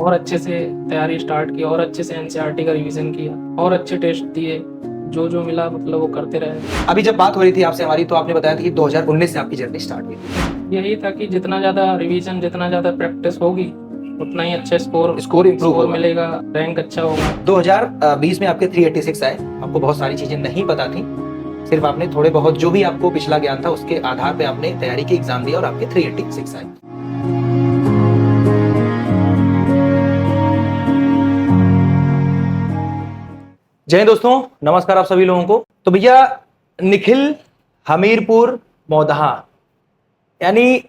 और अच्छे से तैयारी स्टार्ट की और अच्छे से एनसीईआरटी का रिवीजन किया और अच्छे टेस्ट दिए। जो जो मिला मतलब वो करते रहे। अभी जब बात हो रही थी आपसे हमारी तो आपने बताया था कि 2019 से आपकी जर्नी स्टार्ट हुई थी। यही था कि जितना ज़्यादा रिवीजन जितना ज़्यादा प्रैक्टिस होगी उतना ही अच्छा स्कोर इंप्रूव होगा। मिलेगा, रैंक अच्छा होगा। 2020 में आपके 386 आए। आपको बहुत सारी चीजें नहीं पता थी, सिर्फ आपने थोड़े बहुत जो भी आपको पिछला ज्ञान था उसके आधार पे आपने तैयारी की, एग्जाम दिया और आपके 386 आए। जय हिंद दोस्तों, नमस्कार आप सभी लोगों को। तो भैया निखिल हमीरपुर मौदहा, यानी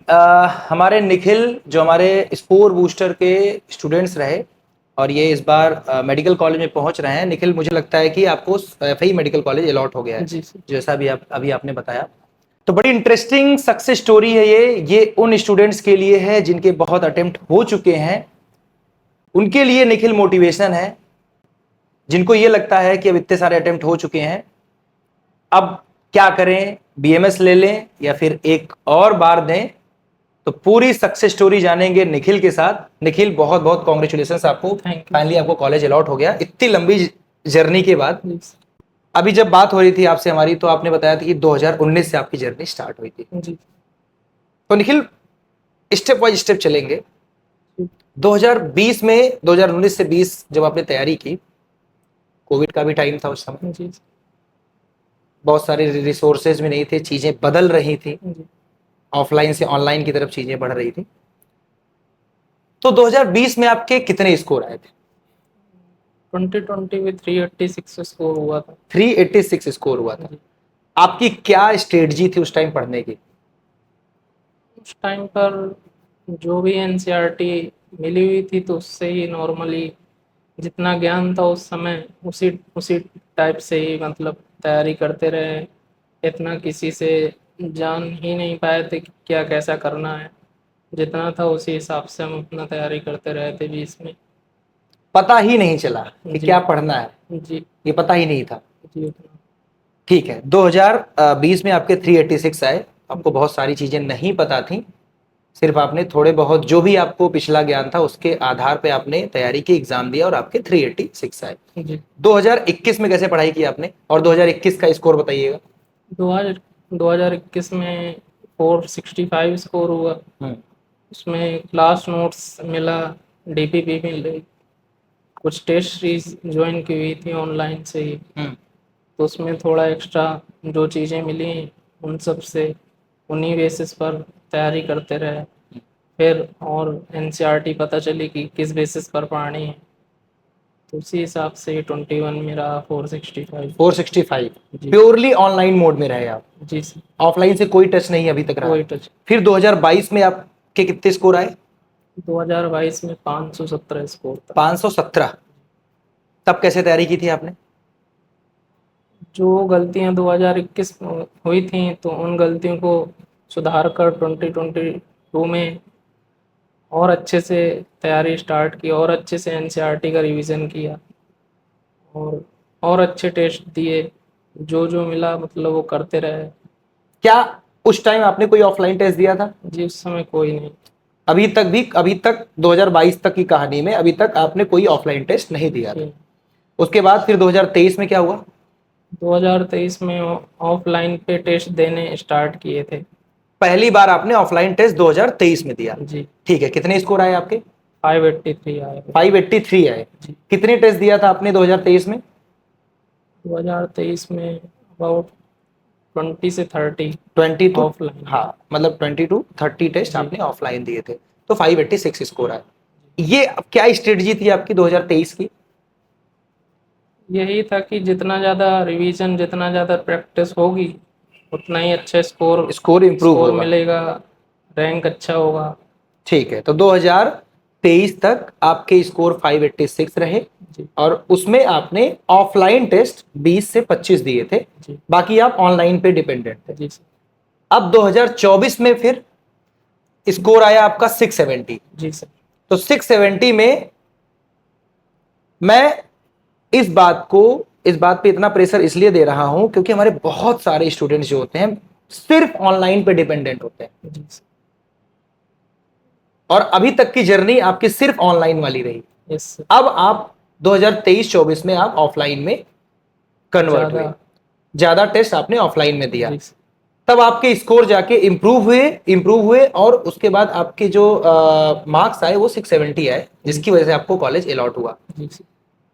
हमारे निखिल जो हमारे स्कोर बूस्टर के स्टूडेंट्स रहे और ये इस बार मेडिकल कॉलेज में पहुंच रहे हैं। निखिल, मुझे लगता है कि आपको एफआई मेडिकल कॉलेज अलॉट हो गया है, जी सर। जैसा भी अभी आपने बताया। तो बड़ी इंटरेस्टिंग सक्सेस स्टोरी है ये उन स्टूडेंट्स के लिए है जिनके बहुत अटेम्प्ट हो चुके हैं। उनके लिए निखिल मोटिवेशन है। जिनको ये लगता है कि अब इतने सारे अटेम्प्ट हो चुके हैं, अब क्या करें, बीएमएस ले लें या फिर एक और बार दें। तो पूरी सक्सेस स्टोरी जानेंगे निखिल के साथ। निखिल, बहुत बहुत कॉन्ग्रेचुलेशन आपको, थैंक यू। फाइनली आपको कॉलेज अलॉट हो गया इतनी लंबी जर्नी के बाद। जी सर। अभी जब बात हो रही थी आपसे हमारी तो आपने बताया था कि 2019 से आपकी जर्नी स्टार्ट हुई थी। जी। तो निखिल, स्टेप बाय स्टेप चलेंगे। 2020 में 2019 से 20 जब आपने तैयारी की, कोविड का भी टाइम था उस समय, जी। बहुत सारे रिसोर्सेज भी नहीं थे, चीजें बदल रही थी, जी। ऑफलाइन से ऑनलाइन की तरफ चीजें बढ़ रही थी। तो 2020 में आपके कितने स्कोर आए थे? 2020 में 386 स्कोर हुआ था। 386 स्कोर हुआ था। जी। आपकी क्या स्ट्रेटजी थी उस टाइम पढ़ने की? उस टाइम पर जो भी एनसीईआरटी मिली हुई थी तो उससे ही नॉर्मली जितना ज्ञान था उस समय उसी उसी टाइप से ही मतलब तैयारी करते रहे। इतना किसी से जान ही नहीं पाए थे कि क्या कैसा करना है। जितना था उसी हिसाब से हम अपना तैयारी करते रहे थे 20 में। पता ही नहीं चला कि जी। क्या पढ़ना है, जी। ये पता ही नहीं था। जी उतना। ठीक है, 2020 में आपके 386 आए। आपको बहुत सारी चीजें नहीं पता थी, सिर्फ आपने थोड़े बहुत जो भी आपको पिछला ज्ञान था उसके आधार पे आपने तैयारी की, एग्जाम दिया और आपके 386 आए। जी। 2021 में कैसे पढ़ाई की आपने और 2021 का स्कोर बताइएगा। 2021 में 465 स्कोर हुआ। हम्म। उसमें क्लास नोट्स मिला, डीपीपी मिल, कुछ टेस्ट सीरीज ज्वाइन की हुई थी ऑनलाइन से ही। हम्म। तो उसमें थोड़ा एक्स्ट्रा जो चीज़ें मिली उन सब से उन्हीं बेसिस पर तैयारी करते रहे। फिर और एनसीईआरटी पता चली कि किस बेसिस पर पढ़नी है तो उसी हिसाब से 21 मेरा 465। 465 जी। प्योरली ऑनलाइन मोड में रहे आप, जी सर। ऑफलाइन से कोई टच नहीं अभी तक रहा। कोई टच। फिर 2022 में आपके कितने स्कोर आए? 2022 में 517 स्कोर था। 517। तब कैसे तैयारी की थी आपने? जो गलतियां 2021 में हुई थी तो उन गलतियों को सुधार कर 2022 में और अच्छे से तैयारी स्टार्ट की और अच्छे से एनसीईआरटी का रिवीजन किया और अच्छे टेस्ट दिए। जो जो मिला मतलब वो करते रहे। क्या उस टाइम आपने कोई ऑफलाइन टेस्ट दिया था? जी उस समय कोई नहीं। अभी तक 2022 तक की कहानी में अभी तक आपने कोई ऑफलाइन टेस्ट नहीं दिया था। जी। उसके बाद फिर 2023 में क्या हुआ? 2023 में ऑफलाइन पे टेस्ट देने स्टार्ट किए थे। पहली बार आपने ऑफलाइन टेस्ट 2023 में दिया। जी। ठीक है, कितने स्कोर आए आपके? 583 आए। 583 आए। जी। कितने टेस्ट दिया था आपने 2023 में? 2023 में अबाउट 20 से 30 20 टू, ऑफलाइन। हाँ मतलब 20 टू 30 टेस्ट जी। आपने ऑफलाइन दिए थे। तो 586 स्कोर आए। ये क्या स्ट्रेटजी थी आपकी 2023 की? यही था कि जितना ज़्यादा रिवीजन जितना ज़्यादा प्रैक्टिस होगी उतना ही अच्छा स्कोर इंप्रूव स्कोर होगा। मिलेगा, रैंक अच्छा होगा। ठीक है, तो 2023 तक आपके स्कोर 586 रहे जी। और उसमें आपने ऑफलाइन टेस्ट 20 से 25 दिए थे, जी। बाकी आप ऑनलाइन पे डिपेंडेंट थे। जी सर। अब 2024 में फिर स्कोर आया आपका 670। जी सर। तो 670 में मैं इस बात पे इतना प्रेशर इसलिए दे रहा हूं क्योंकि हमारे बहुत सारे स्टूडेंट्स जो होते हैं सिर्फ ऑनलाइन पे डिपेंडेंट होते हैं। जी सर। और अभी तक की जर्नी आपकी सिर्फ ऑनलाइन वाली रही। यस अब आप 2023-24 में आप ऑफलाइन में कन्वर्ट हुए, ज़्यादा। ज्यादा टेस्ट आपने ऑफलाइन में दिया, जी तब आपके स्कोर जाके इंप्रूव हुए और उसके बाद आपके जो मार्क्स आए वो 670 आए, जिसकी वजह से आपको कॉलेज अलॉट हुआ। जी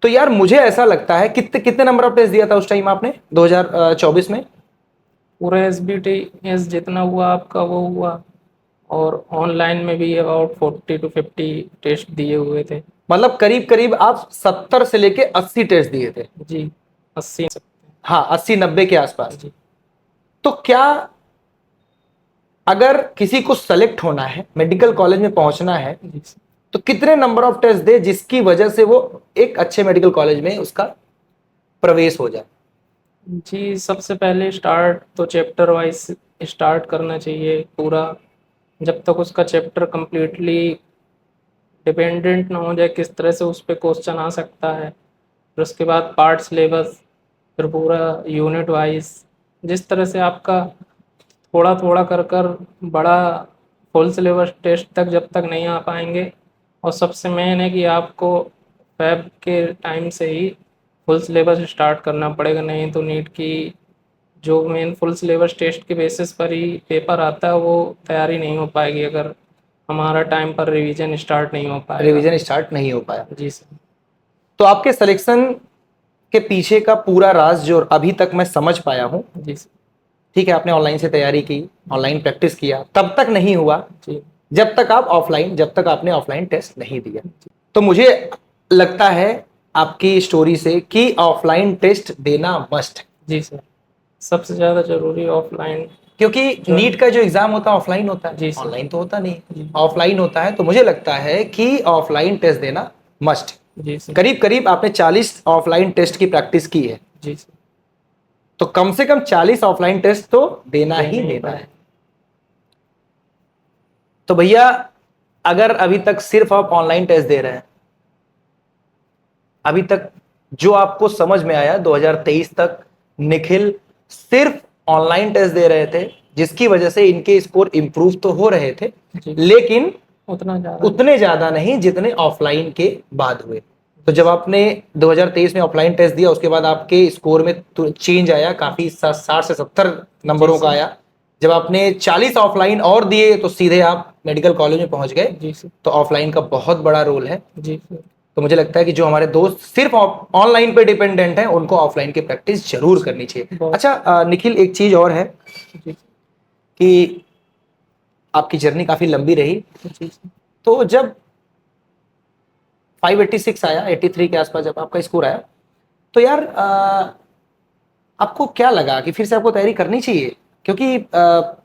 तो यार मुझे ऐसा लगता है, कितने कितने नंबर ऑफ टेस्ट दिया था उस टाइम आपने 2024 में? पूरा SBTS जितना हुआ आपका वो हुआ, और ऑनलाइन में भी अबाउट 40 to 50 टेस्ट दिए हुए थे। मतलब करीब करीब आप 70 से लेके 80 टेस्ट दिए थे। जी 80। हाँ, 80-90 के आसपास। जी तो क्या अगर किसी को सेलेक्ट होना है, मेडिकल कॉलेज में पहुंचना है, जी तो कितने नंबर ऑफ टेस्ट दे जिसकी वजह से वो एक अच्छे मेडिकल कॉलेज में उसका प्रवेश हो जाए? जी, सबसे पहले स्टार्ट तो चैप्टर वाइज स्टार्ट करना चाहिए पूरा, जब तक उसका चैप्टर कंप्लीटली डिपेंडेंट ना हो जाए किस तरह से उस पर क्वेश्चन आ सकता है। फिर उसके बाद पार्ट सिलेबस, फिर पूरा यूनिट वाइज, जिस तरह से आपका थोड़ा थोड़ा कर कर बड़ा फुल सिलेबस टेस्ट तक जब तक नहीं आ पाएंगे। और सबसे मेन है कि आपको फेब के टाइम से ही फुल सिलेबस स्टार्ट करना पड़ेगा, नहीं तो नीट की जो मेन फुल सिलेबस टेस्ट के बेसिस पर ही पेपर आता है वो तैयारी नहीं हो पाएगी अगर हमारा टाइम पर रिवीजन स्टार्ट नहीं हो पाएगा। रिवीजन स्टार्ट नहीं हो पाया। जी सर। तो आपके सिलेक्शन के पीछे का पूरा राज जो अभी तक मैं समझ पाया हूं, जी सर। ठीक है, आपने ऑनलाइन से तैयारी की, ऑनलाइन प्रैक्टिस किया, तब तक नहीं हुआ जी जब तक आपने ऑफलाइन टेस्ट नहीं दिया। तो मुझे लगता है आपकी स्टोरी से कि ऑफलाइन टेस्ट देना मस्ट है, जी सर, सबसे ज़्यादा ज़रूरी ऑफलाइन। क्योंकि नीट का जो एग्जाम होता है ऑफलाइन होता है, जी सर। ऑनलाइन तो होता नहीं, जी ऑफलाइन होता है। तो मुझे लगता है कि ऑफलाइन टेस्ट देना मस्ट है। जी सर। करीब करीब आपने 40 ऑफलाइन टेस्ट की प्रैक्टिस की है, जी सर। तो कम से कम 40 ऑफलाइन टेस्ट तो देना ही देने ही देना है। पड़ेगा। तो भैया, अगर अभी तक सिर्फ आप ऑनलाइन टेस्ट दे रहे हैं, अभी तक जो आपको समझ में आया 2023 तक निखिल सिर्फ ऑनलाइन टेस्ट दे रहे थे, जिसकी वजह से इनके स्कोर इंप्रूव तो हो रहे थे, जी, लेकिन उतना ज्यादा नहीं जितने ऑफलाइन के बाद हुए। तो जब आपने 2023 में ऑफलाइन टेस्ट दिया, उसके बाद आपके स्कोर में चेंज आया, काफी 60 से 70 नंबरों जी, का आया। जब आपने 40 ऑफलाइन और दिए तो सीधे आप मेडिकल कॉलेज में पहुंच गए। जी सर। तो ऑफलाइन का बहुत बड़ा रोल है। जी सर। तो मुझे लगता है कि जो हमारे दोस्त सिर्फ ऑनलाइन पे डिपेंडेंट हैं, उनको ऑफलाइन की प्रैक्टिस जरूर करनी चाहिए। बहुत। अच्छा निखिल, एक चीज और है जी कि आपकी जर्नी काफी लंबी रही। जी सर। तो जब 586 आया, 83 के आसपास जब आपका स्कोर आया, तो यार आपको क्या लगा कि फिर से आपको तैयारी करनी चाहिए? क्योंकि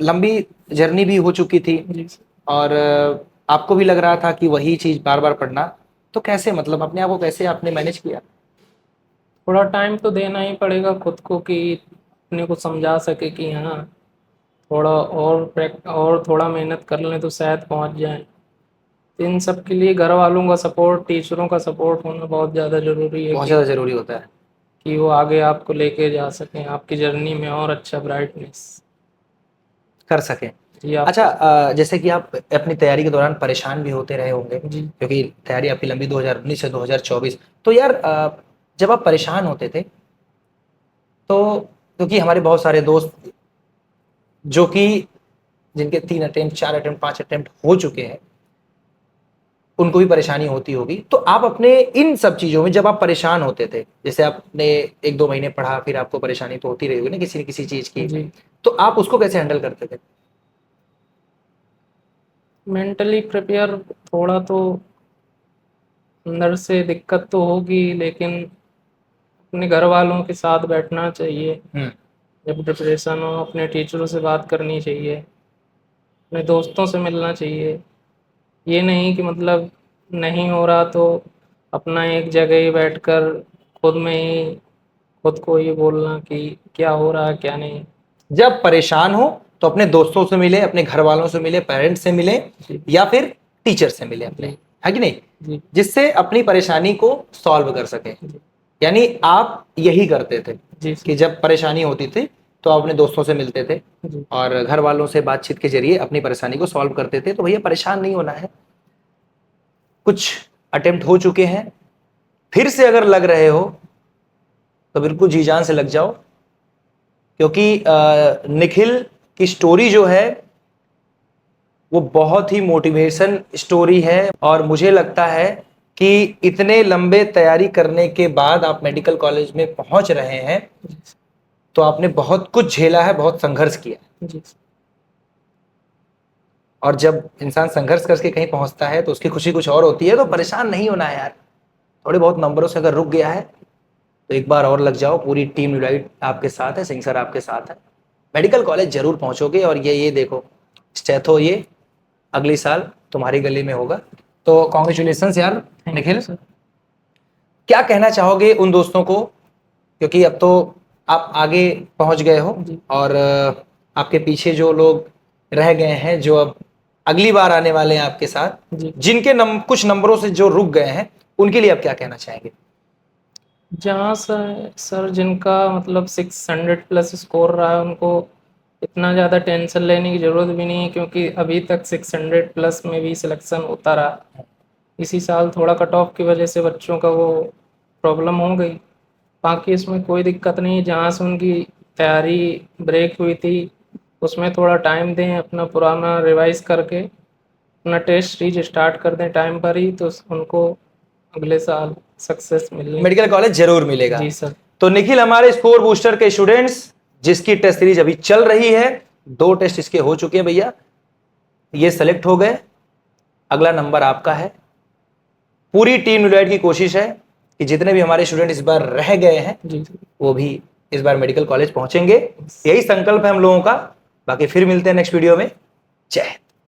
लंबी जर्नी भी हो चुकी थी जी सर। और आपको भी लग रहा था कि वही चीज बार बार पढ़ना। तो कैसे, मतलब अपने आप को कैसे आपने मैनेज किया? थोड़ा टाइम तो देना ही पड़ेगा खुद को कि अपने को समझा सके कि हाँ थोड़ा और थोड़ा मेहनत कर लें तो शायद पहुंच जाएं। इन सब के लिए घर वालों का सपोर्ट, टीचरों का सपोर्ट होना बहुत ज़्यादा ज़रूरी है बहुत कि ज्यादा जरूरी होता है वो आगे आपको लेके जा सकें आपकी जर्नी में और अच्छा ब्राइटनेस। कर सकें। जी आप। अच्छा जैसे कि आप अपनी तैयारी के दौरान परेशान भी होते रहे होंगे, जी क्योंकि तैयारी आपकी लंबी 2019 से 2024। तो यार जब आप परेशान होते थे, तो क्योंकि हमारे बहुत सारे दोस्त जो कि जिनके 3 अटेम्प्ट, 4 अटेम्प्ट, 5 अटेम्प्ट हो चुके हैं, उनको भी परेशानी होती होगी। तो आप अपने इन सब चीजों में जब आप परेशान होते थे, जैसे आपने 1-2 महीने पढ़ा, फिर आपको परेशानी तो होती रही होगी ना किसी न किसी चीज की, जी। तो आप उसको कैसे हैंडल करते थे? मेंटली प्रिपेयर थोड़ा तो अंदर से दिक्कत तो होगी, लेकिन अपने घर वालों के साथ बैठना चाहिए। जब डिप्रेशन हो अपने टीचरों से बात करनी चाहिए, अपने दोस्तों से मिलना चाहिए। ये नहीं कि मतलब नहीं हो रहा तो अपना एक जगह ही बैठकर खुद में ही खुद को ये बोलना कि क्या हो रहा है क्या नहीं। जब परेशान हो तो अपने दोस्तों से मिले, अपने घर वालों से मिले, पेरेंट्स से मिले, जी या फिर टीचर से मिले अपने, जी है कि नहीं, जी जिससे अपनी परेशानी को सॉल्व कर सके। जी यानी आप यही करते थे जी कि जब परेशानी होती थी तो आप अपने दोस्तों से मिलते थे जी और घर वालों से बातचीत के जरिए अपनी परेशानी को सॉल्व करते थे। तो भैया परेशान नहीं होना है, कुछ अटेम्प्ट हो चुके हैं, फिर से अगर लग रहे हो तो बिल्कुल जी जान से लग जाओ, क्योंकि निखिल की स्टोरी जो है वो बहुत ही मोटिवेशन स्टोरी है। और मुझे लगता है कि इतने लंबे तैयारी करने के बाद आप मेडिकल कॉलेज में पहुंच रहे हैं जी सर। तो आपने बहुत कुछ झेला है, बहुत संघर्ष किया है। जी सर। और जब इंसान संघर्ष करके कहीं पहुंचता है तो उसकी खुशी कुछ और होती है। तो परेशान नहीं होना है यार, थोड़े बहुत नंबरों से अगर रुक गया है तो एक बार और लग जाओ, पूरी टीम यूनाइट आपके साथ है, सिंह सर आपके साथ है, मेडिकल कॉलेज जरूर पहुंचोगे। और ये देखो स्टेथो ये अगली साल तुम्हारी गली में होगा। तो कॉन्ग्रेचुलेशंस यार निखिल। सर। क्या कहना चाहोगे उन दोस्तों को, क्योंकि अब तो आप आगे पहुंच गए हो जी। और आपके पीछे जो लोग रह गए हैं, जो अब अगली बार आने वाले हैं आपके साथ, जी। जिनके कुछ नंबरों से जो रुक गए हैं, उनके लिए आप क्या कहना चाहेंगे? जहाँ सर जिनका मतलब 600 प्लस स्कोर रहा है उनको इतना ज़्यादा टेंशन लेने की ज़रूरत भी नहीं है, क्योंकि अभी तक 600 प्लस में भी सिलेक्शन होता रहा। इसी साल थोड़ा कट ऑफ की वजह से बच्चों का वो प्रॉब्लम हो गई, बाकी इसमें कोई दिक्कत नहीं। जहाँ से उनकी तैयारी ब्रेक हुई थी उसमें थोड़ा टाइम दें, अपना पुराना रिवाइज करके अपना टेस्ट सीरीज स्टार्ट कर दें टाइम पर ही, तो उनको अगले साल सक्सेस मिलनी। मेडिकल कॉलेज जरूर मिलेगा। जी सर। तो निखिल हमारे स्कोर बूस्टर के स्टूडेंट्स, जिसकी टेस्ट सीरीज अभी चल रही है, 2 टेस्ट इसके हो चुके हैं भैया, ये सेलेक्ट हो गए, अगला नंबर आपका है। पूरी टीम यूनाइट की कोशिश है कि जितने भी हमारे स्टूडेंट इस बार रह गए हैं जी वो भी इस बार मेडिकल कॉलेज पहुंचेंगे, यही संकल्प है हम लोगों का। बाकी फिर मिलते हैं नेक्स्ट वीडियो में। जय हिंद।